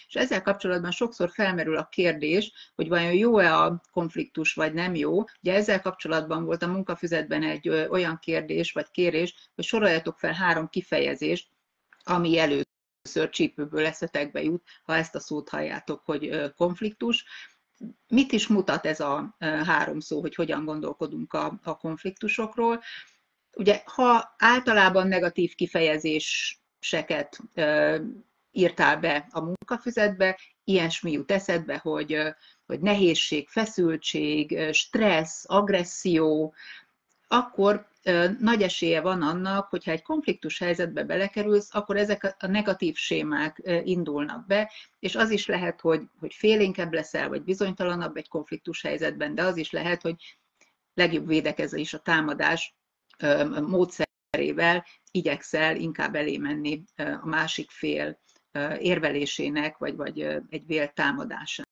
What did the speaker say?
És ezzel kapcsolatban sokszor felmerül a kérdés, hogy vajon jó-e a konfliktus, vagy nem jó. Ugye ezzel kapcsolatban volt a munkafüzetben egy olyan kérdés, vagy kérés, hogy soroljatok fel 3 kifejezést, ami először csípőből eszetekbe jut, ha ezt a szót halljátok, hogy konfliktus. Mit is mutat ez a 3 szó, hogy hogyan gondolkodunk a konfliktusokról? Ugye, ha általában negatív kifejezéseket írtál be a munkafüzetbe, ilyesmi jut eszedbe, hogy nehézség, feszültség, stressz, agresszió, akkor nagy esélye van annak, hogyha egy konfliktus helyzetbe belekerülsz, akkor ezek a negatív sémák indulnak be, és az is lehet, hogy félénkebb leszel, vagy bizonytalanabb egy konfliktus helyzetben, de az is lehet, hogy legjobb védekezés a támadás módszerével igyekszel inkább elé menni a másik fél érvelésének, vagy egy vélt támadásának.